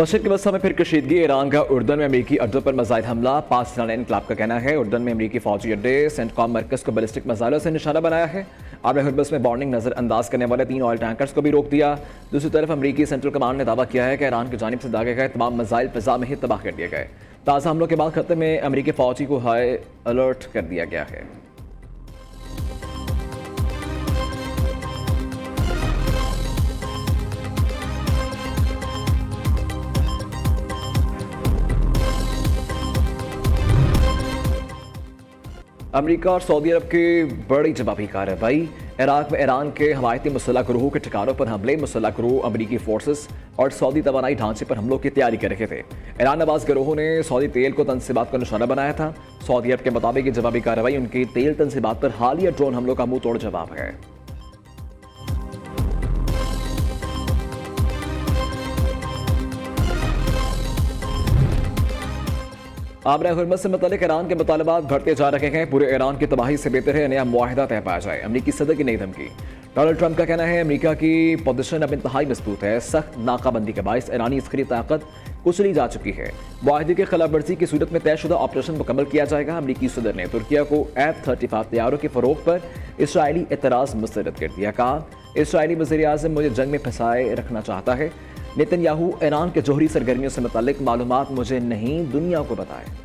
मशरक़ वस्ता में फिर कशीदगी। ईरान का उर्दन में अमरीकी अड्डों पर मिसाइल हमला। पाकिस्तान इनकलाब का कहना है उर्दन में अमरीकी फौजी अड्डे सेंटकॉम मरकज़ को बैलिस्टिक मिसाइलों से निशाना बनाया है। आबरा हुर्मुज़ में बॉर्निंग नज़रअंदाज करने वाले 3 ऑयल टैंकर्स को भी रोक दिया। दूसरी तरफ अमरीकी सेंट्रल कमांड ने दावा किया है कि ईरान की जानिब से दागे गए तमाम मिसाइल फ़िज़ा में ही तबाह कर दिए गए। ताज़ा हमलों के बाद खत्ते में अमरीकी फौजी को हाई अलर्ट कर दिया गया है। अमरीका और सऊदी अरब की बड़ी जवाबी कार्रवाई। इराक में ईरान के हमायती मुसल्लह गिरोह के ठिकानों पर हमले। मुसल्लह गिरोह अमरीकी फोर्सेस और सऊदी तवानाई ढांचे पर हमलों की तैयारी कर रहे थे। ईरान नवाज गिरोह ने सऊदी तेल को तनसीबात का निशाना बनाया था। सऊदी अरब के मुताबिक ये जवाबी कार्रवाई उनकी तेल तनसीबात पर हालिया ड्रोन हमलों का मुंह तोड़ जवाब है। आबरा हुर्मुज़ से मुतालिक ईरान के मुतालबात बढ़ते जा रहे हैं। पूरे ईरान की तबाही से बेहतर है नया मुआहिदा तय पाया जाए। अमरीकी सदर की नई धमकी। डोनाल्ड ट्रंप का कहना है अमरीका की पोजीशन अब इंतहाई मजबूत है। सख्त नाकाबंदी के बायस ईरानी अस्करी ताकत कुचली जा चुकी है। मुआहिदे की खिलाफ वर्जी की सूरत में तयशुदा ऑपरेशन मुकम्मल किया जाएगा। अमरीकी सदर ने तुर्किया को F-35 तैयारों की फरोख्त पर इसराइली एतराज़ मुस्तरद कर दिया। कहा इसराइली वज़ीर आज़म मुझे जंग में फंसाए रखना चाहता है। नेतन्याहू ईरान के जोहरी सरगर्मियों से मुतालिक मालूमात मुझे नहीं दुनिया को बताए।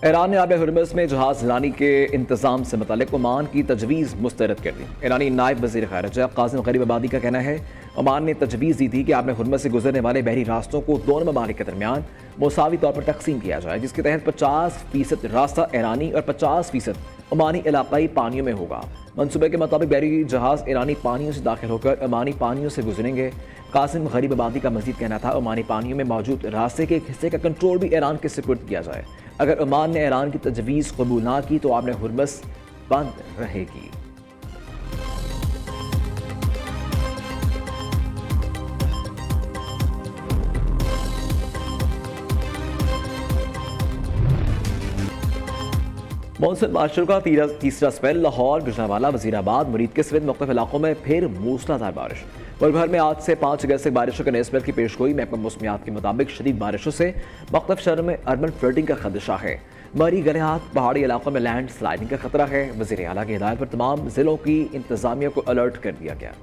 ईरान ने आबरा हुर्मुज़ में जहाज लानी के इंतजाम से मुतालिक ओमान की तजवीज़ मुस्तरद कर दी। ईरानी नायब वज़ीर ख़ारिजा कासिम गरीबाबादी का कहना है ओमान ने तजवीज़ दी थी कि आबरा हुर्मुज़ से गुजरने वाले बहरी रास्तों को दोनों ममालिक के दरमियान मुसावी तौर पर तकसीम किया जाए, जिसके तहत 50% रास्ता ईरानी और 50% ओमानी इलाकाई पानियों में होगा। मनसूबे के मुताबिक बहरी जहाज ईरानी पानियों से दाखिल होकर ओमानी पानियों से गुजरेंगे। कासिम गरीबाबादी का मजीद कहना था ओमानी पानियों में मौजूद रास्ते के एक हिस्से का कंट्रोल भी ईरान के सुपुर्द किया जाए। अगर ओमान ने ईरान की तजवीज़ कबूल ना की तो आबरा हुर्मुज़ बंद रहेगी। मॉनसून मार्शल का तीसरा स्पेल। लाहौर, गुजरांवाला, वजीराबाद, मुरीद के समेत मुख्तलिफ इलाकों में फिर मूसलाधार बारिश। मुल्क भर में आज से 5 अगस्त तक बारिशों के नए स्पेल की पेशगोई। महकमा मौसमियात के मुताबिक शदीद बारिशों से मुख्तलिफ शहरों में अर्बन फ्लडिंग का खदशा है। मरी गलियात पहाड़ी इलाकों में लैंड स्लाइडिंग का खतरा है। वज़ीर आला की हिदायत पर तमाम जिलों की इंतजामिया को अलर्ट कर दिया गया।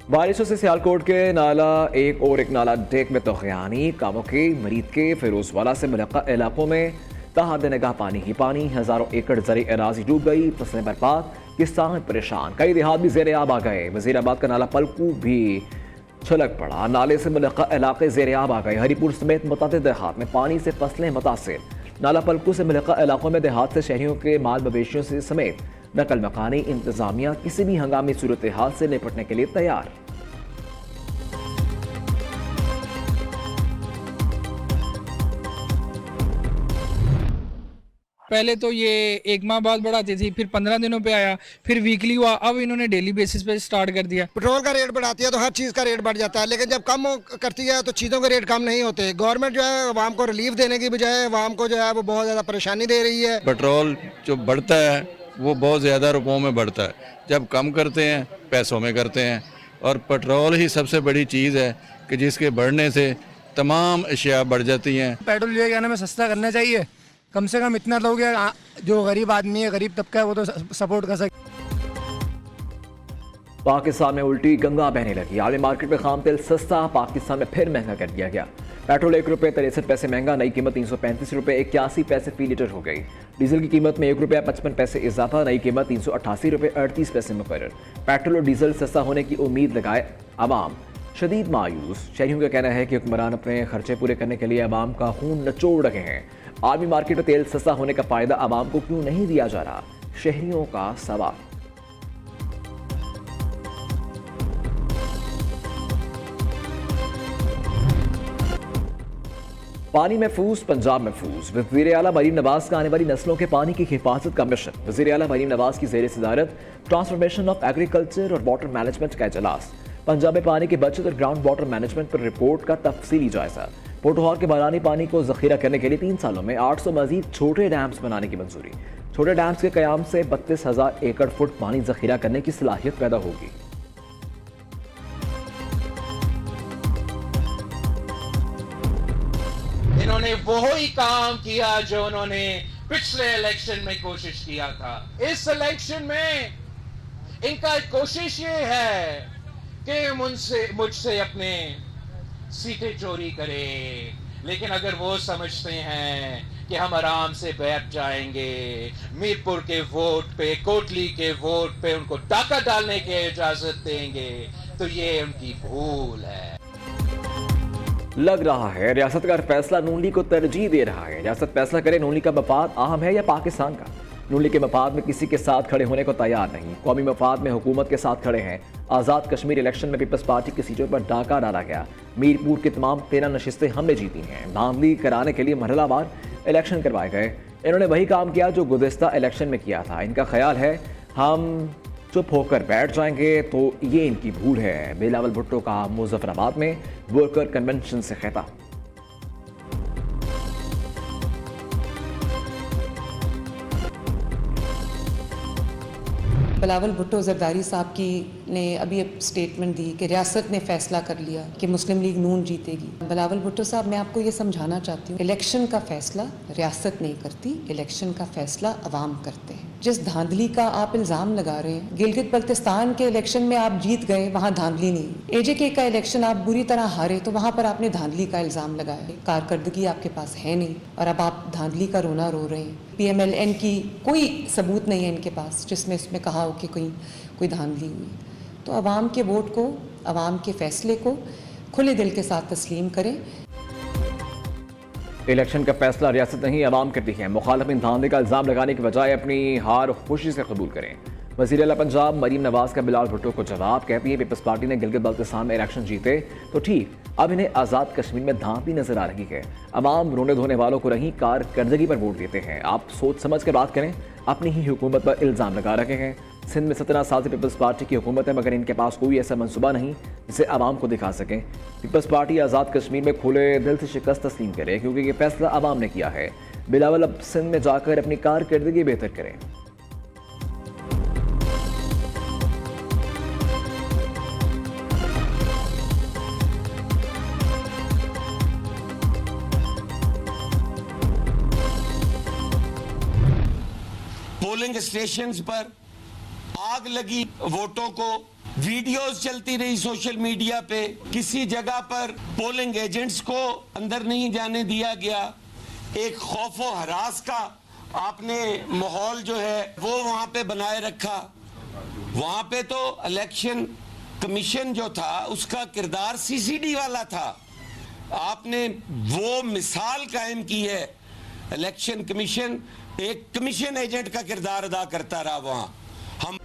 बारिशों से सियालकोट के नाला एक और एक नाला डेक में तोगयानी। कामों के मरीद के फिरोजवाला से मुलक्का इलाकों में तहाद निगाह पानी ही पानी। हजारों एकड़ ज़री अराजी डूब गई। फसलें बर्बाद, किसान परेशान। कई देहात भी ज़ेर आब आ गए। वज़ीराबाद का नाला पलकू भी छलक पड़ा। नाले से मुलक्का इलाके ज़ेर आब आ गए। हरीपुर समेत मुतअद्दिद देहात में पानी से फसलें मुतासिर। नाला पलकू से मुलक्का इलाकों में देहात से शहरियों के माल मवेशियों से समेत नकल मकानी इंतजामिया किसी भी हंगामी सूरत हाल से निपटने के लिए तैयार। पहले तो ये 1 माह बाद बढ़ाती थी, फिर 15 दिनों पे आया, फिर वीकली हुआ, अब इन्होंने डेली बेसिस पे स्टार्ट कर दिया। पेट्रोल का रेट बढ़ाती है तो हर चीज़ का रेट बढ़ जाता है, लेकिन जब कम करती है तो चीज़ों के रेट कम नहीं होते। गवर्नमेंट जो है आवाम को रिलीफ देने की बजाय आवाम को जो है वो बहुत ज़्यादा परेशानी दे रही है। पेट्रोल जो बढ़ता है वो बहुत ज़्यादा रुपयों में बढ़ता है, जब कम करते हैं पैसों में करते हैं। और पेट्रोल ही सबसे बड़ी चीज़ है कि जिसके बढ़ने से तमाम अशिया बढ़ जाती हैं। पेट्रोल जो है हमें सस्ता करना चाहिए, कम से कम इतना लोग जो गरीब आदमी है, गरीब तबका है, वो तो सपोर्ट कर सके। पाकिस्तान में उल्टी गंगा बहने लगी। आलमी मार्केट में खाम तेल सस्ता, पाकिस्तान में फिर महंगा कर दिया गया। पेट्रोल ₹1.63 महंगा, नई कीमत ₹335.81 फी लीटर हो गई। डीजल की कीमत में ₹1.55 इजाफा, नई कीमत ₹388.38 मुकर्रर। पेट्रोल और डीजल सस्ता होने की उम्मीद लगाए अवाम शदीद मायूस। शहरियों का कहना है कि हुक्मरान अपने खर्चे पूरे करने के लिए अवाम का खून नचोड़ रहे हैं। आलमी मार्केट में तेल सस्ता होने का फायदा अवाम को क्यों नहीं दिया जा रहा, शहरियों का सवाल। पानी महफूज पंजाब महफूज। वज़ीर आला मरीम नवाज का आने वाली नस्लों के पानी की हिफाजत का मिशन। वज़ीर आला मरीम नवाज की ज़ेर सदारत ट्रांसफॉर्मेशन ऑफ एग्रीकल्चर और वाटर मैनेजमेंट का इजलास। पंजाब में पानी की बचत और ग्राउंड वाटर मैनेजमेंट पर रिपोर्ट का तफसीली जायजा। पोटोहार के बारानी पानी को जखीरा करने के लिए 3 सालों में 800 मजीद छोटे डैम्स बनाने की मंजूरी। छोटे डैम्स के कयाम से 32,000 एकड़ फुट पानी जखीरा करने की सलाहियत पैदा होगी। इन्होंने वो ही काम किया जो उन्होंने पिछले इलेक्शन में कोशिश किया था। इस इलेक्शन में इनका कोशिश ये है कि मुझसे अपने सीटें चोरी करे, लेकिन अगर वो समझते हैं कि हम आराम से बैठ जाएंगे, मीरपुर के वोट पे, कोटली के वोट पे उनको डाका डालने की इजाजत देंगे, तो ये उनकी भूल है। लग रहा है रियासत का फैसला नून लीग को तरजीह दे रहा है। रियासत फैसला करे नून लीग का मफाद अहम है या पाकिस्तान का। नून लीग के मफाद में किसी के साथ खड़े होने को तैयार नहीं। कौमी मफाद में हुकूमत के साथ खड़े हैं। आज़ाद कश्मीर इलेक्शन में पीपल्स पार्टी की सीटों पर डाका डाला गया। मीरपुर की तमाम 13 नशिस्तें हमने जीती हैं। धांधली कराने के लिए मरहलावार इलेक्शन करवाए गए। इन्होंने वही काम किया जो गुज़िश्ता इलेक्शन में किया था। इनका ख्याल है हम चुप होकर बैठ जाएंगे तो ये इनकी भूल है। बिलावल भुट्टो का मुजफ्फराबाद में वर्कर कन्वेंशन से खिताब। बिलावल भुट्टो जरदारी साहब की ने अभी स्टेटमेंट दी कि रियासत ने फैसला कर लिया कि मुस्लिम लीग नून जीतेगी। बिलावल भुट्टो साहब, मैं आपको ये समझाना चाहती हूँ, इलेक्शन का फैसला रियासत नहीं करती, इलेक्शन का फैसला अवाम करते हैं। जिस धांधली का आप इल्ज़ाम लगा रहे हैं, गिलगित बल्तिस्तान के इलेक्शन में आप जीत गए, वहाँ धांधली नहीं। AJK का इलेक्शन आप बुरी तरह हारे तो वहाँ पर आपने धांधली का इल्ज़ाम लगाया। कारकर्दगी आपके पास है नहीं और अब आप धांधली का रोना रो रहे हैं। PMLN की कोई सबूत नहीं है इनके पास जिसमें इसमें कहा हो कि कोई धांधली हुई। तो अवाम के वोट को, अवाम के फैसले को खुले दिल के साथ तस्लीम करें। इलेक्शन का फैसला रियासत नहीं अवाम करती है। मुखालिफिन धांधली का इल्ज़ाम लगाने के बजाय अपनी हार खुशी से कबूल करें। वज़ीर आला पंजाब मरीम नवाज का बिलावल भुट्टो को जवाब। कहती है पीपल्स पार्टी ने गिलगित बल्तिस्तान में इलेक्शन जीते तो ठीक, अब इन्हें आज़ाद कश्मीर में धांधली नजर आ रही है। अवाम रोने धोने वालों को नहीं, कारकर्दगी पर वोट देते हैं। आप सोच समझ के बात करें। अपनी ही हुकूमत पर इल्ज़ाम लगा रखे हैं। सिंध में 17 साल से पीपल्स पार्टी की हुकूमत है, मगर इनके पास कोई ऐसा मनसूबा नहीं जिसे आवाम को दिखा सकें। पीपल्स पार्टी आज़ाद कश्मीर में खुले दिल से शिकस्त तस्लीम करे, क्योंकि ये फैसला आवाम ने किया है। बिलावल अब सिंध में जाकर अपनी कारकर्दगी बेहतर करें। पोलिंग स्टेशंस पर आग लगी वोटों को, वीडियोस चलती रही सोशल मीडिया पे। किसी जगह पर पोलिंग एजेंट्स को अंदर नहीं जाने दिया गया। एक खौफो हरास का आपने माहौल जो है वो वहां पे बनाए रखा। वहां पे तो इलेक्शन कमीशन जो था उसका किरदार CCD वाला था। आपने वो मिसाल कायम की है। इलेक्शन कमीशन एक कमीशन एजेंट का किरदार अदा करता रहा वहां। हम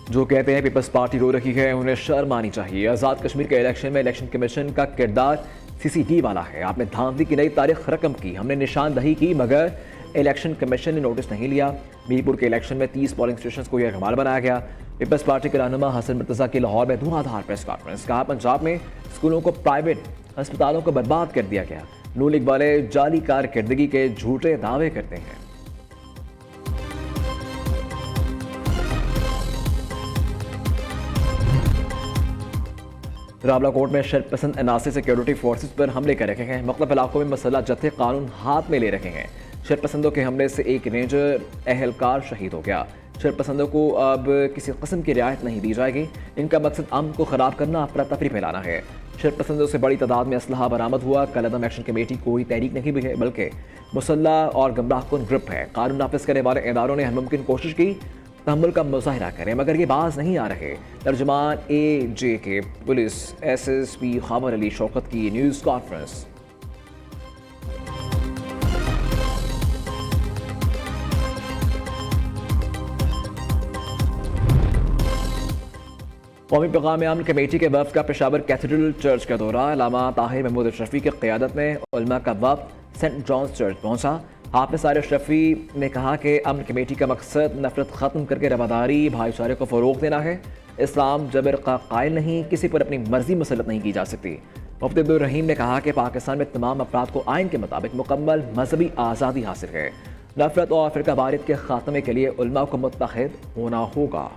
जो कहते हैं पीपल्स पार्टी रो रही है, उन्हें शर्म आनी चाहिए। आज़ाद कश्मीर के इलेक्शन में इलेक्शन कमीशन का किरदार CCD वाला है। आपने धांधली की नई तारीख रकम की, हमने निशानदही की, मगर इलेक्शन कमीशन ने नोटिस नहीं लिया। मीरपुर के इलेक्शन में 30 पोलिंग स्टेशन को यह कमाल बनाया गया। पीपल्स पार्टी के रहनुमा हसन मुर्तज़ा की लाहौर में धुआंधार प्रेस कॉन्फ्रेंस। कहा पंजाब में स्कूलों को, प्राइवेट अस्पतालों को बर्बाद कर दिया गया। नून लीग वाले जाली कारकर्दगी के झूठे दावे करते हैं। रावलाकोट में शरपसंद अनासर सिक्योरिटी फोर्सेस पर हमले कर रखे हैं। मुख्तलिफ इलाकों में मसल्ह जत्थे कानून हाथ में ले रखे हैं। शरपसंदों के हमले से एक रेंजर एहलकार शहीद हो गया। शरपसंदों को अब किसी किस्म की रियायत नहीं दी जाएगी। इनका मकसद अमन को ख़राब करना, अफरा तफरी फैलाना है। शरपसंदों से बड़ी तादाद में असलहा बरामद हुआ। कलअदम एक्शन कमेटी कोई तहरीक नहीं है, बल्कि मुसल्लह और गमराहकुन ग्रुप है। कानून नाफिज करने वाले इदारों ने हर मुमकिन कोशिश की तहम्मुल का मुजाहिरा करें, मगर ये बाज नहीं आ रहे। तर्जुमान AJK police SSP Qamar Ali Shaukat की न्यूज़ कॉन्फ्रेंस। कौमी पैगाम अमन कमेटी के वफ़द का पेशावर कैथेड्रल चर्च का दौरा। अल्लामा ताहिर महमूद अशरफी की क़यादत में उलमा का वफ़द सेंट जॉन्स चर्च पहुँचा। हाफ़िज़ साहिर अशरफी ने कहा कि अमन कमेटी का मकसद नफरत ख़त्म करके रवादारी भाईचारे को फ़रोग़ देना है। इस्लाम जबर का कायल नहीं, किसी पर अपनी मर्जी मुसलत नहीं की जा सकती। मुफ्ती अब्दुल रहीम ने कहा कि पाकिस्तान में तमाम अफराद को आइन के मुताबिक मुकम्मल मजहबी आज़ादी हासिल है। नफरत और फ़िरकावारियत के ख़ात्मे के लिए उलमा को मुत्तहिद होना होगा।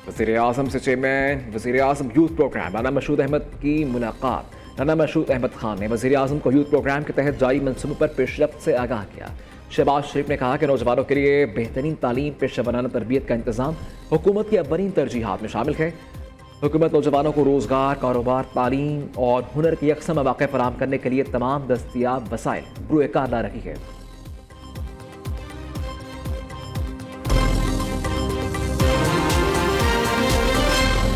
वज़ीर-ए-आज़म से चेयरमैन वज़ीर-ए-आज़म यूथ प्रोग्राम राना मशहूद अहमद की मुलाकात। राना मशहूद अहमद खान ने वज़ीर-ए-आज़म को यूथ प्रोग्राम के तहत जारी मंसूबों पर पेशरफ्त से आगाह किया। शहबाज शरीफ ने कहा कि नौजवानों के लिए बेहतरीन तालीम, पेशा वराना तरबियत का इंतज़ाम हुकूमत की अव्वलीन तरजीहात में शामिल है। हुकूमत नौजवानों को रोज़गार, कारोबार, तालीम और हुनर के यकसम मौक़े फराहम करने के लिए तमाम दस्तियाब वसाइल रूए कार ला रही है।